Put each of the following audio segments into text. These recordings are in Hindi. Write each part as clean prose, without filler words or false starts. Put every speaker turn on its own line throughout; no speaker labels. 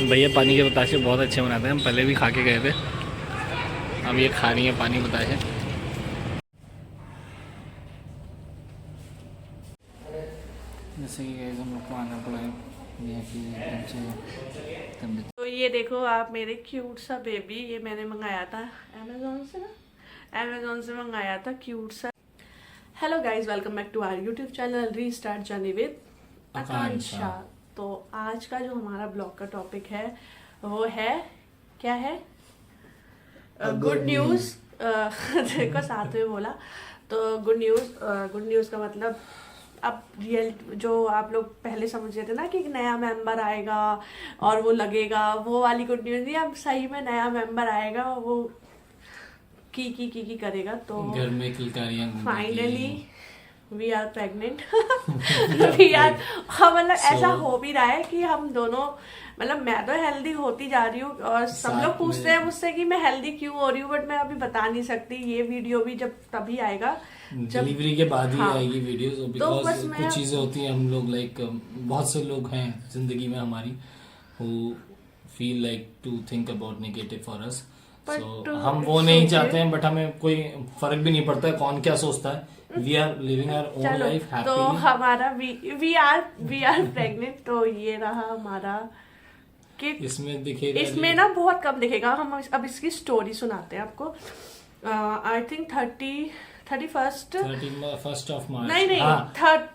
भैया पानी के बताशे बहुत अच्छे बनाते हैं, हम पहले भी खा के गए थे। अब ये खा रही है पानी बताशे। जैसे कि हम लोग को आना पड़ा है
तो ये देखो आप, मेरे क्यूट सा बेबी, ये मैंने मंगाया था अमेज़ॉन से ना, अमेज़ॉन से मंगाया था क्यूट सा। Hello guys, welcome back to our YouTube channel restart journey with Akanksha. तो आज का जो हमारा ब्लॉग का टॉपिक है वो है, क्या है, गुड न्यूज़। देखो साथ में बोला तो गुड न्यूज़ का मतलब अब रियल जो आप लोग पहले समझ रहे थे ना कि नया मेंबर आएगा और वो लगेगा, वो वाली गुड न्यूज़ नहीं, अब सही में नया मेंबर आएगा, वो की करेगा। तो
घर में किलकारियां
finally we are pregnant. We are, हाँ मतलब ऐसा हो भी रहा है कि हम दोनों, मतलब मैं तो हेल्दी होती जा रही हूँ और सब लोग पूछते हैं मुझसे कि मैं हेल्दी क्यों हो रही हूँ, बट मैं अभी बता नहीं सकती। ये वीडियो भी जब तभी आएगा जब
डिलीवरी के बाद ही
हाँ,
आएगी वीडियोस,
तो
बिकॉज
बस
कुछ चीजें होती हैं, हम लोग लाइक बहुत से लोग हैं जिंदगी में हमारी who feel like to think about negative for us. So हम वो नहीं चाहते हैं, बट हमें कोई फर्क भी नहीं पड़ता है कौन क्या सोचता है। We are living our own life happily.
तो हमारा वी आर प्रेग्नेंट। तो ये रहा हमारा किट।
इसमें दिखेगा,
इसमें ना बहुत कम दिखेगा। हम अब इसकी स्टोरी सुनाते हैं आपको। I think
31st of March,
नहीं,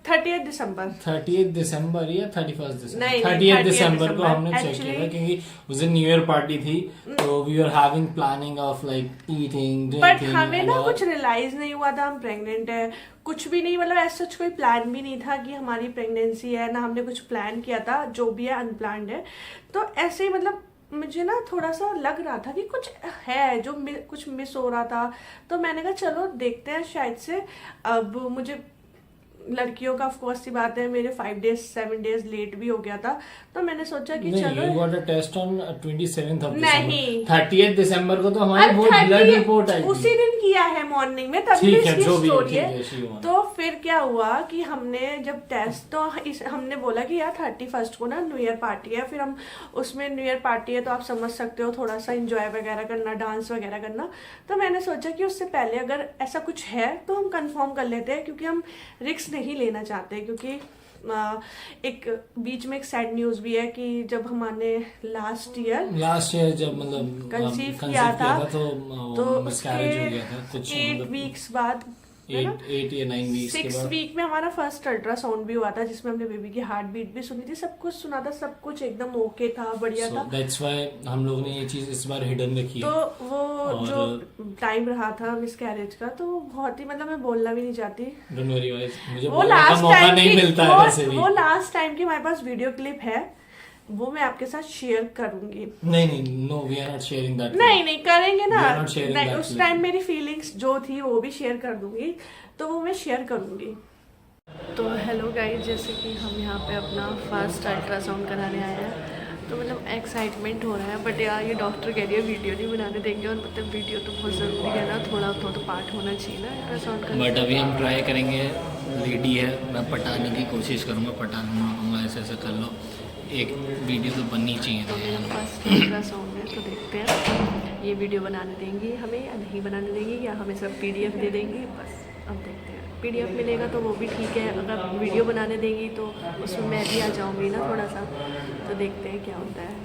30 दिसंबर,
30 दिसंबर या 31 दिसंबर,
नहीं,
30 दिसंबर को हमने चेक
Actually,
किया था, क्योंकि उस दिन न्यू ईयर पार्टी थी, तो we are having planning of like eating
but
drinking.
हमें ना कुछ रियलाइज नहीं हुआ था हम प्रेग्नेंट है, कुछ भी नहीं, मतलब ऐसा कोई प्लान भी नहीं था कि हमारी प्रेगनेंसी है ना, हमने कुछ प्लान किया था, जो भी है अनप्लान्ड है। तो ऐसे ही मतलब मुझे ना थोड़ा सा लग रहा था कि कुछ है जो कुछ मिस हो रहा था। तो मैंने कहा चलो देखते हैं, शायद से अब मुझे लड़कियों का ऑफकोर्स सी बात है, मेरे 7 डेज लेट भी हो गया था। तो मैंने सोचा कि चलो,
you got a test on 27th of
नहीं,
30th दिसंबर को तो हमारी वो ब्लड रिपोर्ट आई
उसी दिन किया है मॉर्निंग में, तभी
ठीक है,
इसकी
जो भी
स्टोरी
है,
है। तो फिर क्या हुआ कि हमने जब टेस्ट, तो हमने बोला कि यार 31st को ना न्यू ईयर पार्टी है, फिर हम उसमें न्यू ईयर पार्टी है तो आप समझ सकते हो थोड़ा सा एंजॉय वगैरह करना, डांस वगैरह करना। तो मैंने सोचा कि उससे पहले अगर ऐसा कुछ है तो हम कंफर्म कर लेते हैं, क्योंकि हम रिस्क नहीं लेना चाहते, क्योंकि एक बीच में एक सैड न्यूज भी है कि जब हमने लास्ट ईयर
जब मतलब
कंसीव किया था तो
मिसकैरेज हो गया था कुछ
8 वीक्स बाद,
8 या 9 वीक्स के
6
बाद।
वीक में हमारा फर्स्ट अल्ट्रासाउंड भी हुआ था, जिसमें हमने बेबी की हार्ट बीट भी सुनी थी, सब कुछ सुना था, सब कुछ एकदम ओके था, बढ़िया था।
दैट्स व्हाई हम लोग ने ये चीज इस बार हिडन रखी है।
तो वो जो टाइम रहा था मिसकैरेज का, तो बहुत ही, मतलब मैं बोलना भी नहीं चाहती।
डोंट वरी गाइस, मुझे
वो
बोलने का मौका नहीं मिलता है वैसे भी।
वो लास्ट टाइम की हमारे पास वीडियो क्लिप है, वो मैं आपके साथ शेयर करूंगी।
नहीं, no we are not sharing that.
नहीं करेंगे ना,
नहीं,
उस टाइम मेरी फीलिंग्स जो थी वो भी शेयर कर दूंगी, तो वो मैं शेयर करूंगी। तो हेलो गाइस, जैसे कि हम यहाँ पे अपना फर्स्ट अल्ट्रासाउंड कराने आए हैं, तो मतलब एक्साइटमेंट हो रहा है, बट यार ये डॉक्टर कह रही है वीडियो नहीं बनाने देंगे, और मतलब वीडियो तो बहुत ज़रूरी है ना, थोड़ा तो पार्ट होना चाहिए ना अल्ट्रासाउंड का।
बट अभी हम ट्राई करेंगे, लेडी है, मैं पटाने की कोशिश करूँगा, पटा लूँगा, ऐसे कर लो, एक वीडियो तो बननी चाहिए।
तो मेरा फर्स्ट अल्ट्रासाउंड है, तो देखते हैं ये वीडियो बनाने देंगी हमें या नहीं बनाने देंगी, या हमें सब PDF दे देंगी, बस अब देखते हैं। PDF मिलेगा तो वो भी ठीक है, अगर वीडियो बनाने देंगी तो उसमें मैं भी आ जाऊँगी ना थोड़ा सा, तो देखते हैं क्या होता है।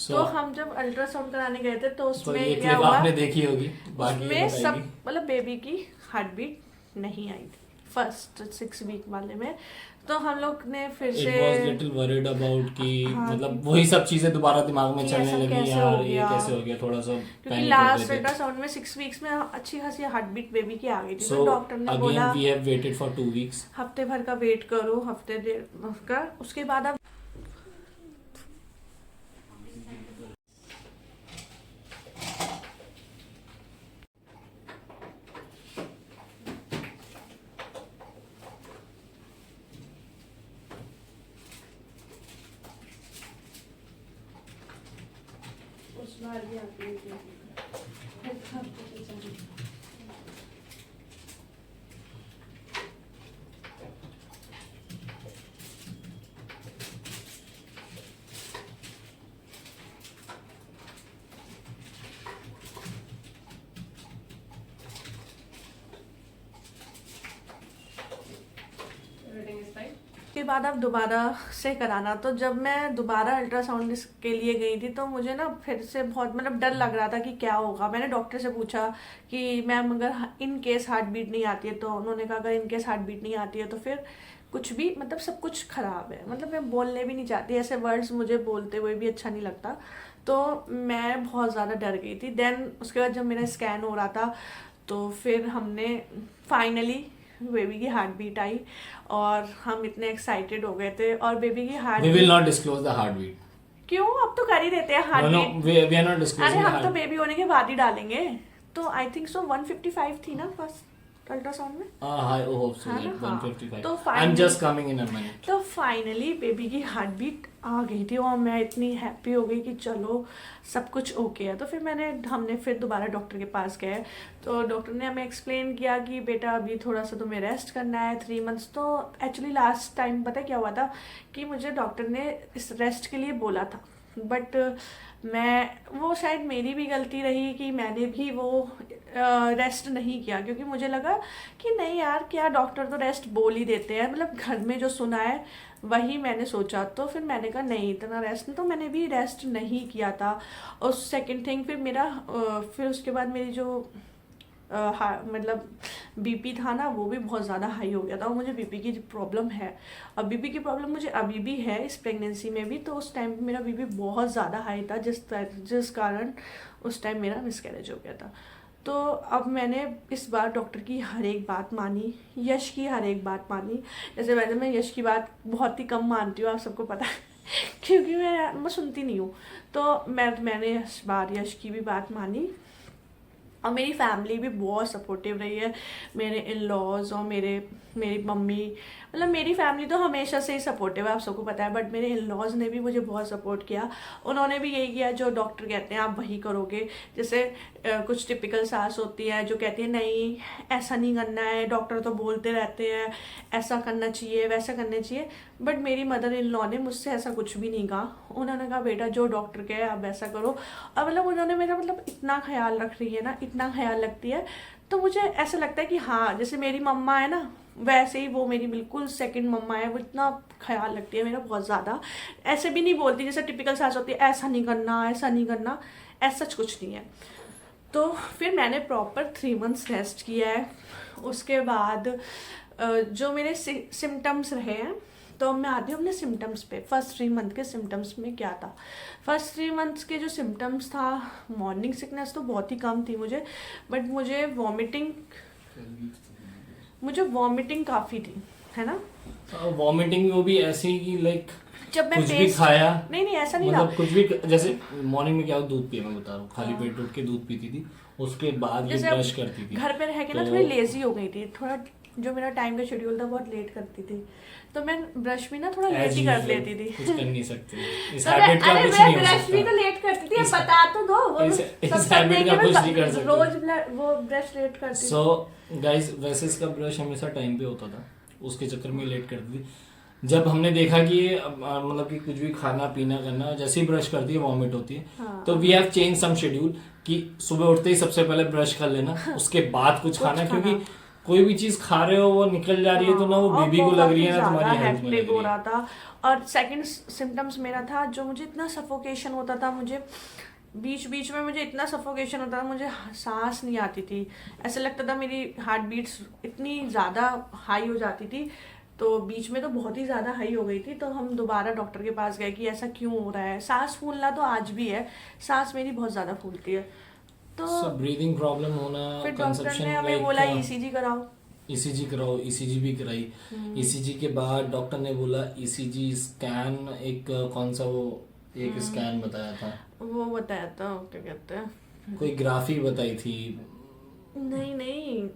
तो हम जब अल्ट्रासाउंड कराने गए थे तो उसमें
ये
क्या हुआ,
आपने देखी होगी,
उसमें सब मतलब बेबी की हार्ट बीट नहीं आई थी फर्स्ट 6 वीक वाले में। तो हम लोग ने फिर से
लिटिल वरीड अबाउट कि मतलब वही सब चीजें दोबारा दिमाग में चलने लगी, यार ये कैसे हो गया, थोड़ा सा,
क्योंकि लास्ट अल्ट्रासाउंड में 6 वीक्स में अच्छी खासी हार्ट बीट बेबी की आ गई थी। तो डॉक्टर ने बोला
we have waited for 2 weeks,
हफ्ते भर का वेट करो, हफ्ते का, उसके बाद अब उस बार भी आती है। बाद आप दोबारा से कराना। तो जब मैं दोबारा अल्ट्रासाउंड के लिए गई थी तो मुझे ना फिर से बहुत मतलब डर लग रहा था कि क्या होगा। मैंने डॉक्टर से पूछा कि मैम अगर इन केस हार्ट बीट नहीं आती है, तो उन्होंने कहा अगर इन केस हार्ट बीट नहीं आती है तो फिर कुछ भी मतलब सब कुछ खराब है। मतलब मैं बोलने भी नहीं चाहती, ऐसे वर्ड्स मुझे बोलते हुए भी अच्छा नहीं लगता। तो मैं बहुत ज़्यादा डर गई थी। देन उसके बाद जब मेरा स्कैन हो रहा था तो फिर हमने फाइनली बेबी की हार्ट बीट आई और हम इतने एक्साइटेड हो गए थे। और बेबी की heart
We will not disclose the heartbeat.
क्यों, अब तो कर ही देते हैं heart
No,
beat.
we are not
अरे
disclosing the
हम तो
heart.
बेबी होने के बाद ही डालेंगे। तो आई थिंक सो 155 थी ना फर्स्ट अल्ट्रासाउंड में।
I hope so.
हाँ
Like
ना, हाँ।
155.
तो
I'm
finally-
just coming in a minute.
तो फाइनली बेबी की हार्ट बीट आ गई थी और मैं इतनी हैप्पी हो गई कि चलो सब कुछ ओके है। तो फिर हमने फिर दोबारा डॉक्टर के पास गए। तो डॉक्टर ने हमें एक्सप्लेन किया कि बेटा अभी थोड़ा सा तुम्हें रेस्ट करना है 3 मंथ्स। तो एक्चुअली लास्ट टाइम पता है क्या हुआ था कि मुझे डॉक्टर ने इस रेस्ट के लिए बोला था, बट वो शायद मेरी भी गलती रही कि मैंने भी वो रेस्ट नहीं किया, क्योंकि मुझे लगा कि नहीं यार क्या डॉक्टर तो रेस्ट बोल ही देते हैं, मतलब घर में जो सुना है वही मैंने सोचा। तो फिर मैंने कहा नहीं इतना रेस्ट, तो मैंने भी रेस्ट नहीं किया था। और सेकंड थिंग फिर उसके बाद मेरी जो मतलब बीपी था ना वो भी बहुत ज़्यादा हाई हो गया था। और मुझे बीपी की प्रॉब्लम है, और बीपी की प्रॉब्लम मुझे अभी भी है इस प्रेगनेंसी में भी। तो उस टाइम पे मेरा बीपी बहुत ज़्यादा हाई था जिस कारण उस टाइम मेरा मिसकैरेज हो गया था। तो अब मैंने इस बार डॉक्टर की हर एक बात मानी, यश की हर एक बात मानी। जैसे वैसे मैं यश की बात बहुत ही कम मानती हूँ, आप सबको पता है क्योंकि मैं सुनती नहीं हूँ। तो मैंने इस बार यश की भी बात मानी। और मेरी फैमिली भी बहुत सपोर्टिव रही है, मेरे इन लॉज और मेरी मम्मी, मतलब मेरी फैमिली तो हमेशा से ही सपोर्टिव है, आप सबको पता है। बट मेरे इन लॉज ने भी मुझे बहुत सपोर्ट किया। उन्होंने भी यही किया जो डॉक्टर कहते हैं आप वही करोगे। जैसे कुछ टिपिकल सास होती है जो कहती है नहीं ऐसा नहीं करना है, डॉक्टर तो बोलते रहते हैं ऐसा करना चाहिए वैसा करना चाहिए। बट मेरी मदर इन लॉ ने मुझसे ऐसा कुछ भी नहीं कहा। उन्होंने कहा बेटा जो डॉक्टर कहे आप वैसा करो। और मतलब उन्होंने मेरा मतलब इतना ख्याल रख रही है ना, इतना ख्याल रखती है। तो मुझे ऐसा लगता है कि हाँ जैसे मेरी मम्मा है ना वैसे ही वो मेरी बिल्कुल सेकंड मम्मा है। वो इतना ख्याल रखती है मेरा बहुत ज़्यादा। ऐसे भी नहीं बोलती जैसे टिपिकल सास होती है ऐसा नहीं करना ऐसा नहीं करना, ऐसा कुछ नहीं है। तो फिर मैंने प्रॉपर 3 मंथ्स रेस्ट किया है। उसके बाद जो मेरे सिम्टम्स रहे हैं, तो मैं आती हूँ अपने सिम्टम्स पे। फर्स्ट 3 मंथ के सिम्टम्स में क्या था। फर्स्ट 3 मंथ्स के जो सिम्टम्स था, मॉर्निंग सिकनेस तो बहुत ही कम थी मुझे, बट मुझे वॉमिटिंग काफ़ी थी, है ना।
वॉमिटिंग वो भी ऐसी कि लाइक
जब मैं
कुछ भी खाया,
नहीं ऐसा नहीं
मतलब
था।
कुछ भी, जैसे मॉर्निंग में क्या दूध पिया, मैं बता रहा हूँ, खाली पेट उठ के दूध पीती थी, उसके बाद ये ब्रश करती थी।
घर पे रह के ना थोड़ी लेजी हो गई थी, थोड़ा जो मेरा टाइम का शेड्यूल था बहुत लेट करती थी। तो मैं ब्रश भी ना थोड़ा लेट ही कर लेती थी।
कुछ कर नहीं सकते इस
तो
हैबिट का, कुछ नहीं हो
ब्रश भी
सकता।
तो लेट करती थी, बता तो दो। वो
इस
सब
हैबिट का
करने के
कुछ
बाद
नहीं कर सकते।
रोज वो ब्रश लेट करती थी।
सो गाइस वैसे इसका ब्रश हमेशा टाइम पे होता था, उसके चक्कर में लेट करती थी। जब हमने देखा कि ये मतलब कि कुछ भी खाना पीना करना, जैसे ही ब्रश करती है वॉमिट होती है,
हाँ।
तो we have change some schedule कि सुबह उठते ही सबसे पहले ब्रश कर लेना, उसके बाद कुछ खाना, क्योंकि कोई भी चीज खा रहे हो वो निकल जा रही है तो ना वो बेबी को लग रही है ना तुम्हारी हेल्थ में लग रही
हो
है।
रहा था। और सेकंड सिम्टम्स मेरा था जो मुझे इतना सफोकेशन होता था, मुझे बीच बीच में मुझे इतना सफोकेशन होता था, मुझे सांस नहीं आती थी। ऐसा लगता था मेरी हार्ट बीट्स इतनी ज़्यादा हाई हो जाती थी, तो बीच में तो बहुत ही ज़्यादा हाई हो गई थी। तो हम दोबारा डॉक्टर के पास गए कि ऐसा क्यों हो रहा है। सांस फूलना तो आज भी है, सांस मेरी बहुत ज़्यादा फूलती है। तो
ब्रीदिंग प्रॉब्लम होना,
फिर डॉक्टर ने हमें बोला ईसीजी कराओ।
ईसीजी कराओ, ईसीजी भी कराई। ईसीजी के बाद डॉक्टर ने बोला ईसीजी स्कैन, एक कौन सा वो एक स्कैन बताया था,
वो बताया था क्या कहते हैं,
कोई ग्राफी बताई थी।
नहीं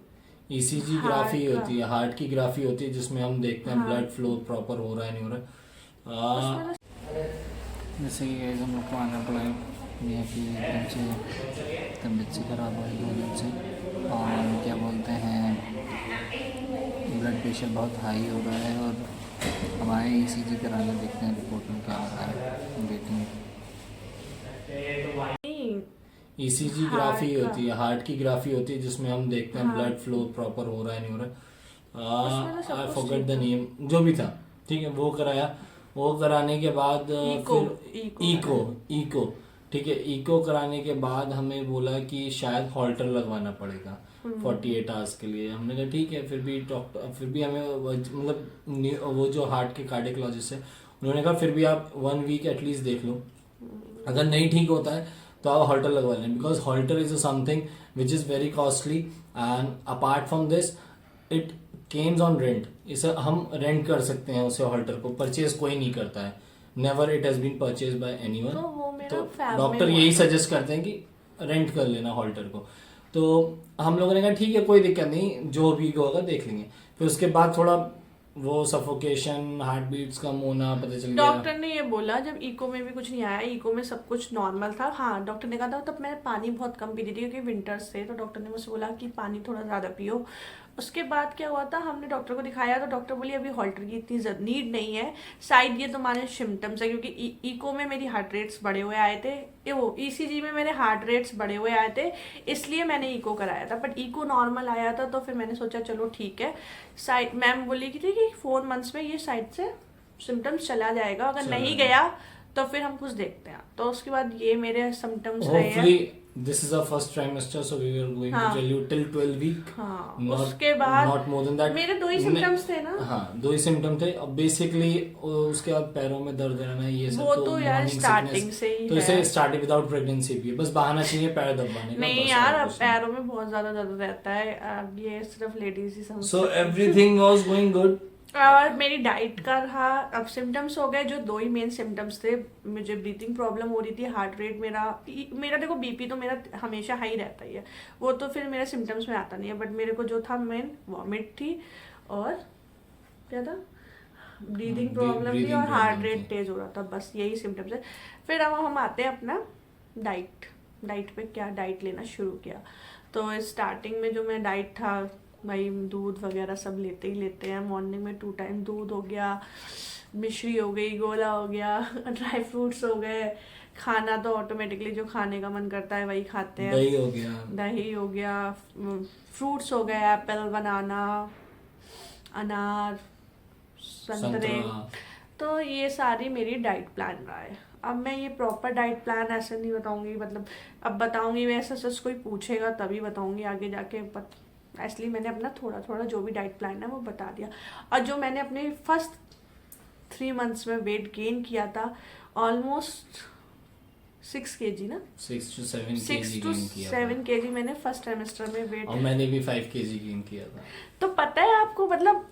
ईसीजी ग्राफी होती है, हार्ट की ग्राफी होती है, जिसमें हम देखते हैं ब्लड फ्लो प्रॉपर हो रहा है नहीं हो रहा।
जैसे कि हम लोग को आना पड़ा यहाँ की एकदम से तबीयत से खराब हो 2 दिन से, और क्या बोलते हैं ब्लड प्रेशर बहुत हाई हो रहा है। और हम आए ईसीजी कराने, देखते हैं रिपोर्ट में क्या आ रहा है, देखेंगे।
ईसीजी ग्राफी होती है, हार्ट की ग्राफी होती है, जिसमें हम देखते हैं ब्लड फ्लो प्रॉपर हो रहा है नहीं हो रहा। आई फॉरगेट द नेम, जो भी था। ठीक है, वो कराया। वो कराने के बाद फिर इको ठीक है, इको कराने के बाद हमें बोला कि शायद हॉल्टर लगवाना पड़ेगा 48 आवर्स के लिए। हमने कहा ठीक है, फिर भी हमें मतलब वो जो हार्ट के कार्डियोलॉजिस्ट है उन्होंने कहा फिर भी आप 1 वीक एटलीस्ट देख लो, अगर नहीं ठीक होता है तो आप हॉल्टर लगवा लें, because halter is something which is very costly and apart from this it Kemps on rent. इसे हम रेंट कर सकते हैं, उसे हॉल्टर को परचेज कोई नहीं करता है, never it has been purchase by anyone. तो डॉक्टर यही सजेस्ट करते हैं कि रेंट कर लेना हॉल्टर को। तो हम लोगों ने कहा ठीक है कोई दिक्कत नहीं, जो भी होगा देख लेंगे। फिर उसके बाद थोड़ा वो सफोकेशन, हार्ट बीट्स कम होना पता चल गया।
डॉक्टर ने ये बोला, जब इको में भी कुछ नहीं आया, इको में सब कुछ नॉर्मल था। हाँ, डॉक्टर ने कहा था तब मैं पानी बहुत कम पी रही थी क्योंकि विंटर्स थे, तो डॉक्टर ने मुझसे बोला कि पानी थोड़ा ज़्यादा पियो। उसके बाद क्या हुआ था, हमने डॉक्टर को दिखाया तो डॉक्टर बोली अभी हॉल्टर की इतनी नीड नहीं है, शायद ये तुम्हारे सिम्टम्स है, क्योंकि इको में मेरी हार्ट रेट्स बढ़े हुए आए थे, वो ईसीजी में मेरे हार्ट रेट्स बढ़े हुए आए थे, इसलिए मैंने इको कराया था। बट इको नॉर्मल आया था, तो फिर मैंने सोचा चलो ठीक है। साइड मैम बोली कि 4 मंथ्स में ये साइड से सिम्टम्स चला जाएगा, अगर नहीं गया तो फिर हम कुछ देखते हैं। तो उसके बाद ये मेरे सिम्टम्स रहे हैं।
This is our first trimester, so we were going to tell you till 12 week.
हाँ,
not,
उसके बाद
not more than that.
मेरे 2 ही सिम्टम्स थे ना।
हाँ, 2 ही सिम्टम थे। अब बेसिकली उसके बाद पैरों में दर्द रहना ये सब
वो तो यार स्टार्टिंग से ही
तो इसे स्टार्टिंग विदाउट प्रेगनेंसी भी है, बस बहाना चाहिए पैर दबाने का।
नहीं यार, अब पैरों में बहुत ज्यादा दर्द रहता है, अब ये सिर्फ लेडीज ही समझ।
So everything was going good.
और मेरी डाइट का रहा। अब सिम्टम्स हो गए, जो 2 ही मेन सिम्टम्स थे, मुझे ब्रीथिंग प्रॉब्लम हो रही थी, हार्ट रेट मेरा देखो बीपी तो मेरा हमेशा हाई रहता ही है, वो तो फिर मेरे सिम्टम्स में आता नहीं है, बट मेरे को जो था मेन वॉमिट थी और क्या था, ब्रीथिंग प्रॉब्लम थी और हार्ट रेट तेज हो रहा था, बस यही सिम्टम्स है। फिर अब हम आते हैं अपना डाइट पे, क्या डाइट लेना शुरू किया। तो स्टार्टिंग में जो मैं डाइट था भाई, दूध वगैरह सब लेते ही लेते हैं। मॉर्निंग में 2 टाइम दूध हो गया, मिश्री हो गई, गोला हो गया, ड्राई फ्रूट्स हो गए। खाना तो ऑटोमेटिकली जो खाने का मन करता है वही खाते हैं। दही हो गया, फ्रूट्स हो गए, एप्पल, बनाना, अनार, संतरे। तो ये सारी मेरी डाइट प्लान रहा है। अब मैं ये प्रॉपर डाइट प्लान ऐसे नहीं बताऊंगी, मतलब अब बताऊंगी मैं ऐसा सच कोई पूछेगा तभी बताऊंगी आगे जाके, इसलिए मैंने अपना थोड़ा थोड़ा जो भी डाइट प्लान है वो बता दिया। और जो मैंने अपने फर्स्ट 3 मंथ्स में वेट गेन किया था, ऑलमोस्ट 6 kg ना,
6 to 7
kg मैंने फर्स्ट ट्राइमेस्टर में वेट,
और मैंने भी 5 kg गेन किया था।
तो पता है आपको, मतलब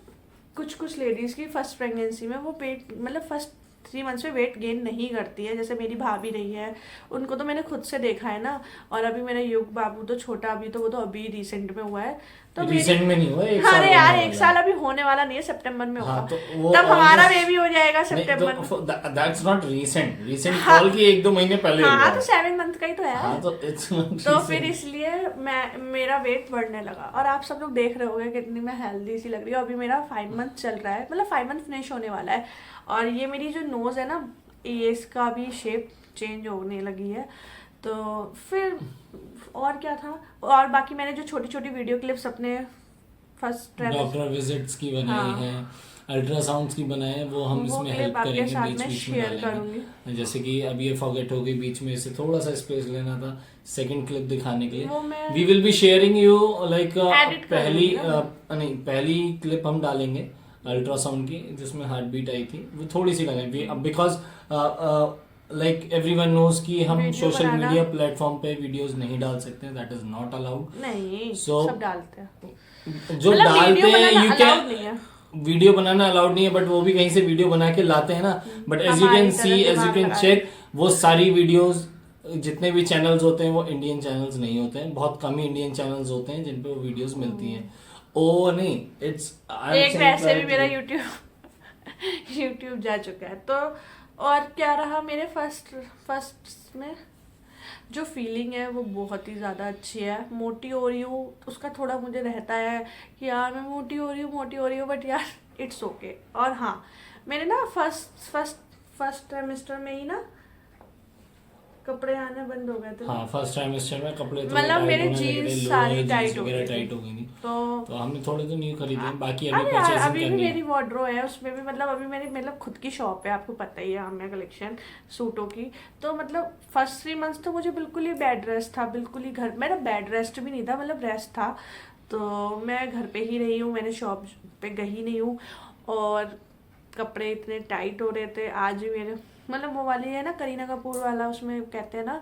कुछ लेडीज की फर्स्ट प्रेगनेंसी में वो वेट, मतलब फर्स्ट 3 मंथ्स में वेट गेन नहीं करती है, जैसे मेरी भाभी रही है, उनको तो मैंने खुद से देखा है ना। और अभी मेरा युग बाबू तो छोटा, अभी तो वो तो अभी रिसेंट में हुआ है, तो
रिसेंट में नहीं हुआ, 1
साल।
अरे
यार 1 साल अभी होने वाला नहीं है, सितंबर में होगा।
हाँ, तो
तब हमारा बेबी हो जाएगा सितंबर में।
दैट्स नॉट रिसेंट कॉल की 1-2 महीने पहले।
हाँ, तो 7 मंथ का ही तो है।
हाँ,
तो फिर इसलिए मेरा वेट बढ़ने लगा। और आप सब लोग देख रहे होंगे कितनी मैं हेल्दी सी लग रही हूँ। अभी मेरा 5 मंथ चल रहा है, मतलब 5 मंथ फिनिश होने वाला है। और ये मेरी जो नोज है ना, ये इसका भी शेप चेंज होने लगी है। तो फिर और क्या था, और बाकी मैंने जो छोटी छोटी वीडियो क्लिप्स अपने फर्स्ट
डॉक्टर विजिट्स की बनाई हैं, अल्ट्रासाउंड्स की बनाए हैं, वो हम इसमें हेल्प करेंगे, बीच में डालेंगे। जैसे कि अब ये फॉरगेट हो गई बीच में, इसे थोड़ा सा स्पेस लेना था सेकंड क्लिप दिखाने के लिए। We will be sharing you like पहली क्लिप हम डालेंगे अल्ट्रासाउंड की, जिसमें हार्ट बीट आई थी, वो थोड़ी सी लगाएंगे। बिकॉज लाइक एवरीवन नोज कि हम सोशल मीडिया प्लेटफॉर्म पे वीडियोस नहीं डाल सकते, दैट इज नॉट अलाउड।
नहीं, सब डालते हैं,
जो डालते हैं you can, video banana allowed नहीं है, बट वो भी कहीं से वीडियो बना के लाते हैं ना। But as you can see, as you can check, वो सारी वीडियोस, जितने भी चैनल्स होते हैं वो इंडियन चैनल्स नहीं होते हैं, बहुत कम ही इंडियन चैनल्स होते हैं जिन पे वो वीडियोस मिलती हैं। ओ नहीं, इट्स
एक वैसे भी मेरा यूट्यूब जा चुका है। तो और क्या रहा, मेरे फर्स्ट में जो फीलिंग है वो बहुत ही ज़्यादा अच्छी है। मोटी हो रही हूँ उसका थोड़ा मुझे रहता है कि यार मैं मोटी हो रही हूँ, बट यार इट्स ओके। और हाँ, मेरे ना फर्स्ट ट्राइमेस्टर में ही ना कपड़े आने बंद हो गए थे।
हाँ, फर्स्ट ट्राइमेस्टर में कपड़े
मतलब मेरे जीन्स सारी टाइट हो गई
थी।
तो
हमने थोड़े तो न्यू खरीदे, बाकी अभी
अरे यार
परचेजिंग
अभी भी
करनी है।
मेरी वार्डरोब है, उसमें भी मतलब अभी मेरी मतलब खुद की शॉप है, आपको पता ही है, आमिया कलेक्शन सूटों की। तो मतलब फर्स्ट 3 मंथ्स तो मुझे बिल्कुल ही बेड रेस्ट था, बिल्कुल ही घर, मेरा बेड रेस्ट भी नहीं था, मतलब रेस्ट था। तो मैं घर पे ही रही हूँ, मैंने शॉप पे गई नहीं हूँ। और कपड़े इतने टाइट हो रहे थे आज भी मेरे, मतलब वो वाली है ना करीना कपूर वाला, उसमें कहते हैं ना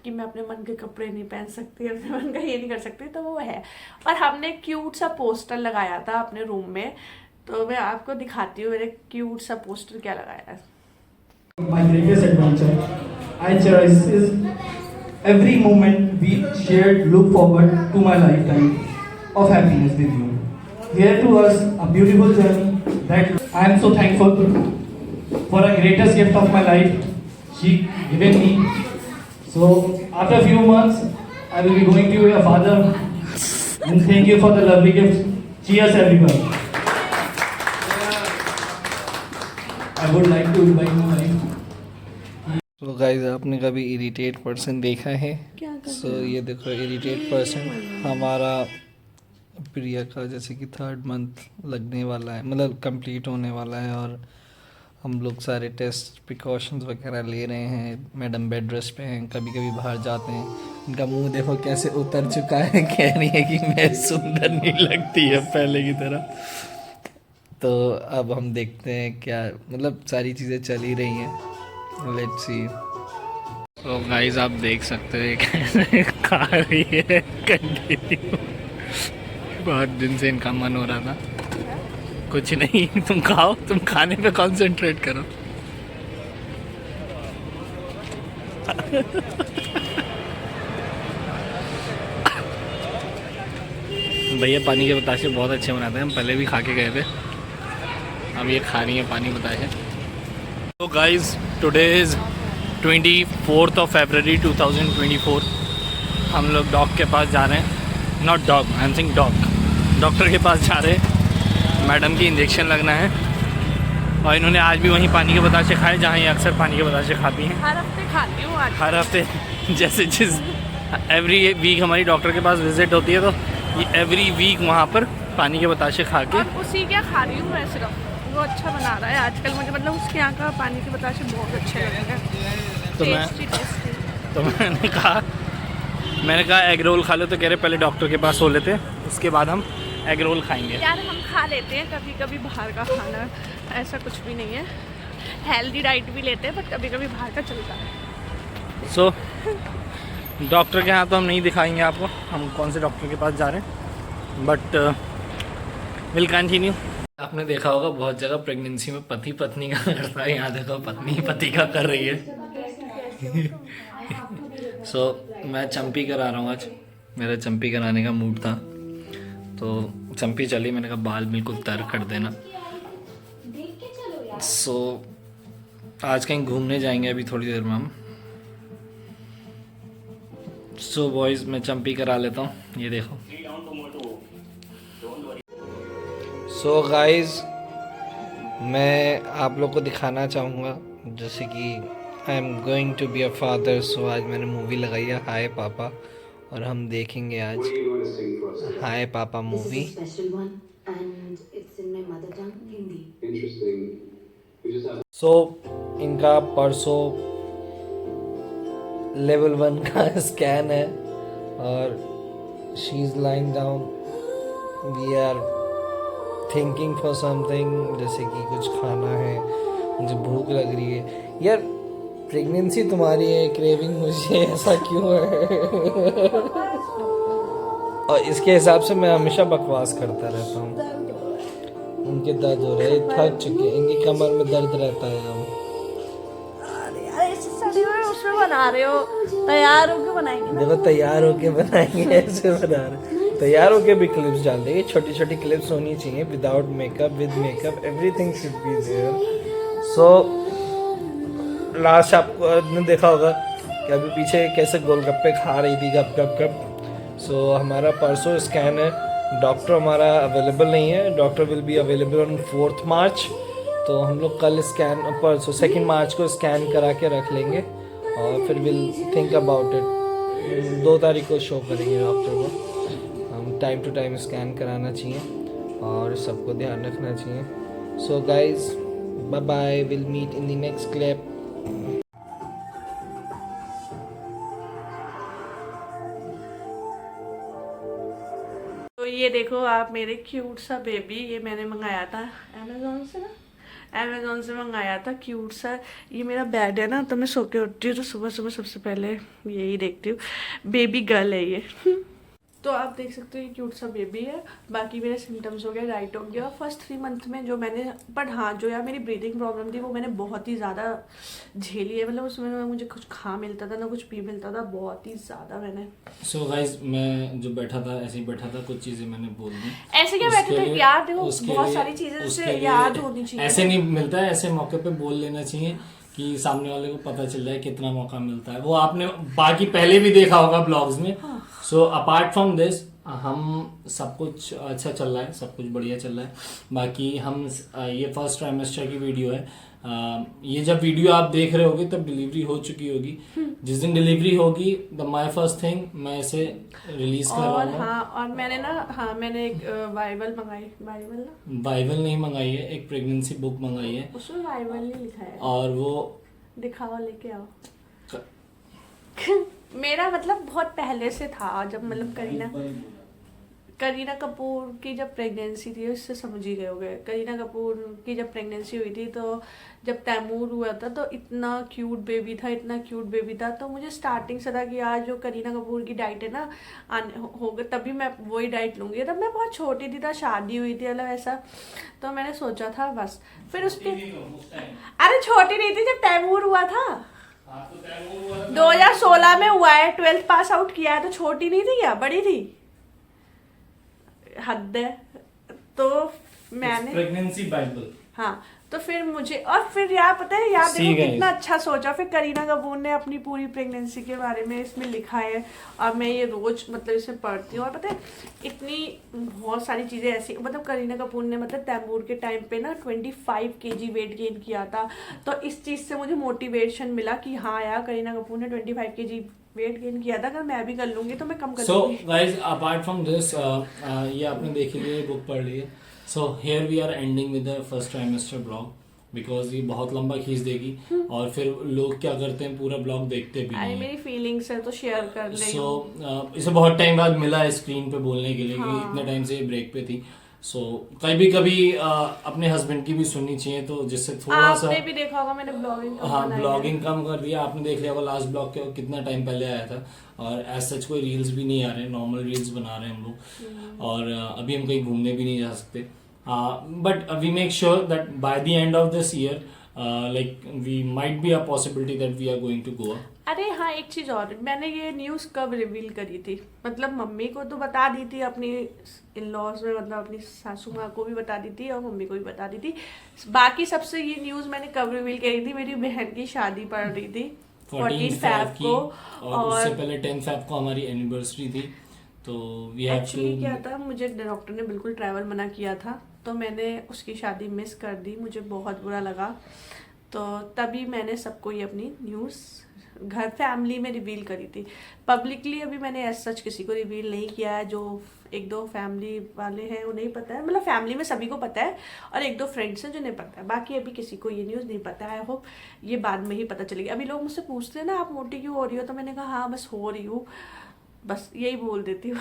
कि मैं अपने मन के कपड़े नहीं पहन सकती, अपने मन का ये नहीं कर सकती, तो वो है। और हमने क्यूट सा पोस्टर लगाया था अपने रूम में, तो मैं आपको दिखाती हूँ मेरे क्यूट सा पोस्टर क्या लगाया है।
My greatest adventure. I cherish every moment we shared. Look forward to my lifetime of happiness with you. Here to us a beautiful journey that I am so thankful for a greatest gift of my life she given me. So after a few months, I will be going to your father and thank you for the lovely gift. Cheers, everyone. I would like to invite my wife.
तो गाइस, आपने कभी इरिटेट पर्सन देखा है?
क्या कर
सो ये देखो, इरिटेट पर्सन हमारा प्रिया का जैसे कि 3rd मंथ लगने वाला है, मतलब कंप्लीट होने वाला है, और हम लोग सारे टेस्ट प्रिकॉशंस वगैरह ले रहे हैं। मैडम बेड रेस्ट पे हैं, कभी कभी बाहर जाते हैं। इनका मुंह देखो कैसे उतर चुका है, कह रही है कि मैं सुंदर नहीं लगती है पहले की तरह। तो अब हम देखते हैं क्या, मतलब सारी चीज़ें चल ही रही हैं, लेट्स सी। तो गाइस, आप देख सकते हो कैसे खा रही है कंटिन्यू। बहुत दिन से इनका मन हो रहा था। कुछ नहीं, तुम खाओ, तुम खाने पे कंसंट्रेट करो। भैया पानी के बताशे बहुत अच्छे बनाते हैं, हम पहले भी खा के गए थे। अब ये खा रही है पानी बताशे। तो guys, today is 24th of February 2024। हम लोग डॉग के पास जा रहे हैं, not dog, I am saying dog, doctor के पास जा रहे हैं। मैडम की इंजेक्शन लगना है, और इन्होंने आज भी वहीं पानी के बताशे खाए जहाँ ये अक्सर पानी के बताशे खाती हैं।
हर हफ्ते खाती हूँ आज।
हर हफ्ते जैसे जिस एवरी वीक हमारी डॉक्टर के पास विजिट होती है, तो ये एवरी वीक वहाँ पर पानी के बताशे खा के।
और उसी क्या खा रही हूँ मैं सिर्फ, वो अच्छा बना रहा है आजकल मुझे, मतलब उसके यहाँ का पानी के बताशे बहुत अच्छे लगे हैं।
तो मैंने कहा एग रोल खा लो, तो कह रहे पहले डॉक्टर के पास हो लेते, उसके बाद हम एग रोल खाएंगे।
यार हम खा लेते हैं कभी कभी बाहर का खाना, ऐसा कुछ भी नहीं है, हेल्दी डाइट भी लेते हैं, बट कभी कभी बाहर का चलता है।
सो डॉक्टर के यहाँ तो हम नहीं दिखाएंगे आपको हम कौन से डॉक्टर के पास जा रहे हैं, बट विल कंटिन्यू। आपने देखा होगा बहुत जगह प्रेगनेंसी में पति पत्नी का करता है, यहाँ देखो पत्नी पति का कर रही है। सो मैं चंपी करा रहा हूँ आज, मेरा चंपी कराने का मूड था, तो चंपी चली, मैंने कहा बाल बिल्कुल तर कर देना। सो आज कहीं घूमने जाएंगे अभी थोड़ी देर में हम। सो बॉयज़, मैं चंपी करा लेता हूँ, ये देखो। सो गाइज, मैं आप लोग को दिखाना चाहूँगा जैसे कि I am going to be a father. So आज मैंने मूवी लगाई है हाय पापा, और हम देखेंगे आज हाय पापा मूवी। सो इनका परसों लेवल 1 का स्कैन है, और she is lying down, we are thinking for something, जैसे कि कुछ खाना है, मुझे भूख लग रही है। यार प्रेगनेंसी तुम्हारी है, क्रेविंग मुझे, ऐसा क्यों है? और इसके हिसाब से मैं हमेशा बकवास करता रहता हूँ। उनके दर्द हो रहे हैं, थक चुके हैं, इनकी कमर में दर्द रहता है। अब
उसमें बना रहे हो, तैयार होके बनाएंगे।
देखो तैयार होके बनाएंगे, ऐसे बना रहे, तैयार होके भी क्लिप्स डाल देंगे। छोटी छोटी क्लिप्स होनी चाहिए, without makeup, with makeup, everything should be there. So last आपने देखा होगा कि अभी पीछे कैसे गोलगप्पे खा रही थी गप गप गप। सो हमारा परसों स्कैन है, डॉक्टर हमारा अवेलेबल नहीं है, doctor will be available on 4th मार्च। तो हम लोग कल स्कैन, परसों 2nd मार्च को स्कैन करा के रख लेंगे,
और फिर विल थिंक अबाउट इट। 2 तारीख को शो करेंगे डॉक्टर को। हम टाइम टू टाइम स्कैन कराना चाहिए और सबको ध्यान रखना चाहिए। So guys bye bye, will meet in the next clip.
तो ये देखो आप मेरे क्यूट सा बेबी, ये मैंने मंगाया था अमेज़ोन से ना, अमेज़ोन से मंगाया था क्यूट सा। ये मेरा बेड है ना, तो मैं सो के उठती हूँ तो सुबह सुबह सबसे पहले यही देखती हूँ। बेबी गर्ल है ये। तो आप देख सकते हो ये क्यूट सा बेबी है। बाकी मेरे सिम्टम्स हो गए, राइट हो गया फर्स्ट 3 मंथ में जो मैंने, बट हाँ जो यार मेरी ब्रीदिंग प्रॉब्लम थी वो मैंने बहुत ही ज़्यादा झेली है। मतलब उसमें ना मुझे कुछ खा मिलता था ना कुछ पी मिलता था, बहुत ही ज़्यादा मैंने।
सो गाइज मैं जो बैठा था ऐसे ही बैठा था, कुछ चीजें मैंने बोल दी।
ऐसे क्या बैठे थे यार, देखो बहुत सारी चीजें से याद होनी चाहिए।
ऐसे नहीं मिलता है, ऐसे मौके पे बोल लेना चाहिए कि सामने वाले को पता चल जाए कितना मौका मिलता है। वो आपने बाकी पहले भी देखा होगा ब्लॉग्स में। सो अपार्ट फ्रॉम दिस हम सब कुछ अच्छा चल रहा है, सब कुछ बढ़िया चल रहा है। बाकी हम ये फर्स्ट ट्राइमेस्टर की वीडियो है। ये जब वीडियो आप देख रहे होगे तब डिलीवरी हो चुकी होगी। जिस दिन डिलीवरी होगी द माय फर्स्ट थिंग मैं इसे रिलीज कर रहा हूँ।
हाँ, और मैंने ना, हाँ मैंने एक बाइबल मंगाई, बाइबल ना,
बाइबल नहीं मंगाई है, एक प्रेगनेंसी बुक मंगाई है।
उसमें बाइबल नहीं लिखा है।
और वो
दिखाओ, लेके आओ। मेरा मतलब बहुत पहले से था, जब मतलब करीना कपूर की जब प्रेगनेंसी थी, उससे समझ ही गए होगे। करीना कपूर की जब प्रेगनेंसी हुई थी तो जब तैमूर हुआ था तो इतना क्यूट बेबी था, इतना क्यूट बेबी था। तो मुझे स्टार्टिंग से था कि आज जो करीना कपूर की डाइट है ना होगा तभी मैं वही डाइट लूँगी। तब मैं बहुत छोटी थी, था शादी हुई थी मतलब ऐसा, तो मैंने सोचा था बस। फिर उसके अरे छोटी नहीं थी जब तैमूर हुआ था, 2016 में हुआ है, 12th पास आउट किया है, तो छोटी नहीं थी क्या, बड़ी थी, हद है। तो मैंने
प्रेगनेंसी बाइबल,
हाँ तो फिर मुझे, और फिर यार पता है यार देखो कितना अच्छा सोचा। फिर करीना कपूर ने अपनी पूरी प्रेगनेंसी के बारे में इसमें लिखा है और मैं ये रोज मतलब इसे पढ़ती हूँ। और पता है इतनी बहुत सारी चीज़ें ऐसी, मतलब करीना कपूर ने मतलब तैमूर के टाइम पे ना 25 kg वेट गेन किया था। तो इस चीज़ से मुझे मोटिवेशन मिला कि हाँ यार करीना कपूर ने 25 kg वेट गेन किया था, अगर मैं भी कर लूंगी तो मैं कम कर लूंगी।
So guys apart from this ये आपने देखी ली, बुक पढ़ ली है। So here we are ending with the first trimester blog, because ये बहुत लंबा खींच देगी और फिर लोग क्या करते हैं पूरा ब्लॉग देखते भी नहीं।
मेरी फीलिंग्स है तो शेयर कर ले।
सो इसे बहुत टाइम बाद मिला है स्क्रीन पे बोलने के लिए कि इतने टाइम से ब्रेक पे थी। सो कभी कभी अपने हस्बैंड की भी सुननी चाहिए, तो जिससे थोड़ा सा
आपने भी देखा होगा मैंने ब्लॉगिंग,
हाँ ब्लॉगिंग कम कर दिया। आपने देख लिया होगा लास्ट ब्लॉग के कितना टाइम पहले आया था, और एज सच कोई रील्स भी नहीं आ रहे, नॉर्मल रील्स बना रहे हैं हम लोग। और अभी हम कहीं घूमने भी नहीं जा सकते, but we make sure that by the end of this year like we might be a possibility that we are going to Goa.
अरे हाँ एक चीज और, मैंने ये न्यूज़ कब रिवील करी थी, मतलब मम्मी को तो बता दी थी, अपनी इन लॉज में मतलब अपनी सासू माँ को भी बता दी थी और मम्मी को भी बता दी थी। बाकी सबसे ये न्यूज़ मैंने कब रिवील करी थी, मेरी बहन की शादी पड़ रही थी 14 Feb को, और
उससे पहले 10 Feb को हमारी एनिवर्सरी थी। तो वी हैव
एक्चुअली क्या था, मुझे डॉक्टर ने बिल्कुल ट्रैवल मना किया था, तो मैंने उसकी शादी मिस कर दी, मुझे बहुत बुरा लगा। तो तभी मैंने सबको ये अपनी न्यूज़ घर फैमिली में रिवील करी थी। पब्लिकली अभी मैंने एज सच किसी को रिवील नहीं किया है, जो 1-2 फैमिली वाले हैं उन्हें ही पता है, मतलब फैमिली में सभी को पता है और 1-2 फ्रेंड्स हैं जिन्हें पता है, बाकी अभी किसी को ये न्यूज़ नहीं पता है। आई होप ये बाद में ही पता चलेगी। अभी लोग मुझसे पूछते हैं ना आप मोटी क्यों हो रही हो, तो मैंने कहा हाँ बस हो रही हूँ, बस यही बोल देती हूँ।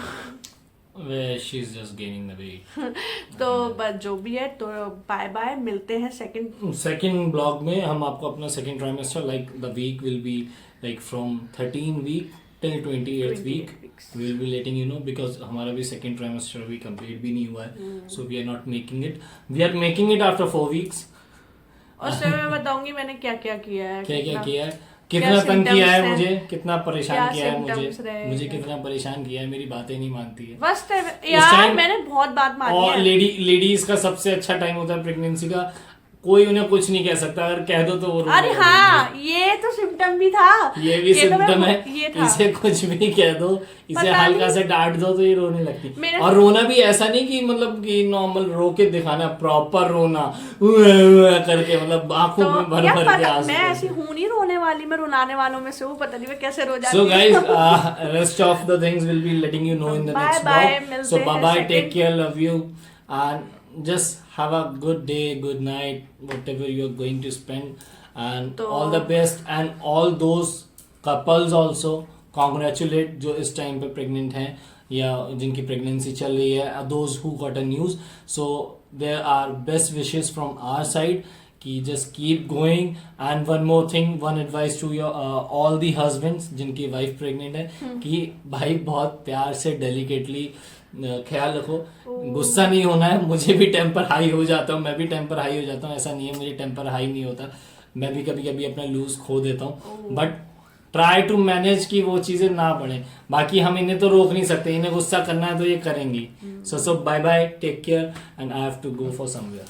she's just gaining the weight.
तो बस जो भी है, तो बाय बाय, मिलते हैं सेकंड
ब्लॉग में। हम आपको अपना second trimester like the week will be like from 13 week till 28th week we will be letting you know, because हमारा भी सेकंड ट्राइमेस्टर अभी कंप्लीट भी नहीं हुआ है। So we are not making it, we are making it after 4 weeks।
उससे मैं बताऊंगी मैंने क्या क्या किया है,
क्या किया है, कितना तंग किया है मुझे, कितना परेशान किया है मुझे कितना परेशान किया है, मेरी बातें नहीं मानती है
बस यार। मैंने बहुत बात मानी
और
है।
लेडीज का सबसे अच्छा टाइम होता है प्रेगनेंसी का, कोई उन्हें कुछ नहीं कह सकता, अगर कह दो तो वो रोने
अरे
लगेंगे।
हाँ, ये तो सिम्टम भी था।
ये भी
तो मैं-
सिम्टम है,
ये था।
इसे कुछ भी कह दो, इसे
पता
हल्का
नहीं।
से डांट दो तो ये रोने लगती।
मेरा-
और रोना भी ऐसा नहीं कि मतलब कि नॉर्मल रो के दिखाना, प्रॉपर रोना करके, मतलब आंखों में भर
यार
भर के
पता,
आंसू।
मैं ऐसी हूँ नहीं रोने वाली, मैं रुलाने वालों में से हूँ, पता नहीं मैं कैसे रो जाती
So
हूँ।
guys, rest of the things will be letting you know in the
Bye
next
bye,
vlog.
मिलते
So bye
हैं
bye,
second-
take care, love you, and just have a good day, good night, whatever you are going to spend, and
तो-
all the best. And all those couples also congratulate जो इस टाइम पे प्रेग्नेंट हैं या जिनकी प्रेगनेंसी चल रही है, those who got a news. So there are best wishes from our side कि just keep going. And one more thing, one advice to your all the husbands जिनकी वाइफ प्रेग्नेंट है, कि भाई बहुत प्यार से डेलिकेटली ख्याल रखो, गुस्सा नहीं होना है। मुझे भी टेम्पर हाई हो जाता हूँ, मैं भी टेम्पर हाई हो जाता हूँ, ऐसा नहीं है मुझे टेम्पर हाई नहीं होता, मैं भी कभी कभी अपना लूज खो देता हूँ, बट ट्राई टू मैनेज कि वो चीजें ना बढ़े। बाकी हम इन्हें तो रोक नहीं सकते, इन्हें गुस्सा करना है तो ये करेंगी। So bye bye, take care, and I have to go for somewhere.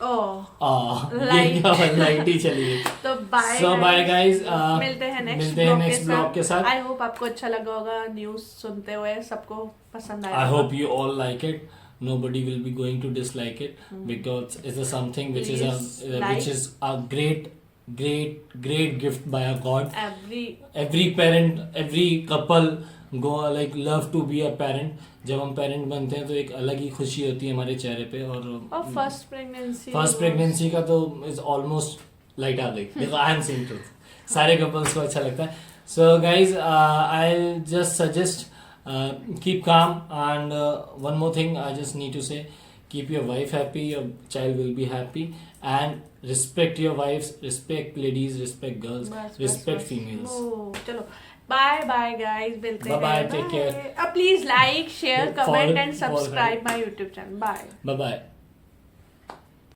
Oh,
ये क्या लाइट ही चली गई।
तो बाय
So bye guys,
मिलते हैं
मिलते हैं next vlog के साथ।
आई होप आपको अच्छा लगा होगा न्यूज सुनते हुए, सबको पसंद आया
I
होगा।
hope you all like it. Nobody will be going to dislike it because it's a something which is
Please like.
which is a great gift by a God.
Every
Every parent, every couple go like love to be a parent. जब हम पेरेंट बनते हैं तो एक अलग ही खुशी होती है हमारे चेहरे पे। और
फर्स्ट प्रेगनेंसी
प्रेगनेंसी का तो इज ऑलमोस्ट लाइट आ गई। देखो आई एम सेइंग ट्रूथ, सारे कपल्स को अच्छा लगता है। So guys I just suggest keep calm, and one more thing I just need to say, keep your wife happy, your child will be happy, and respect your wives, respect ladies, respect girls, respect females.
चलो बाय बाय गाइस, मिलते हैं।
Bye-bye, take care.
Please like share
Follow-
comment and
follow-
subscribe my YouTube channel. Bye
Bye bye.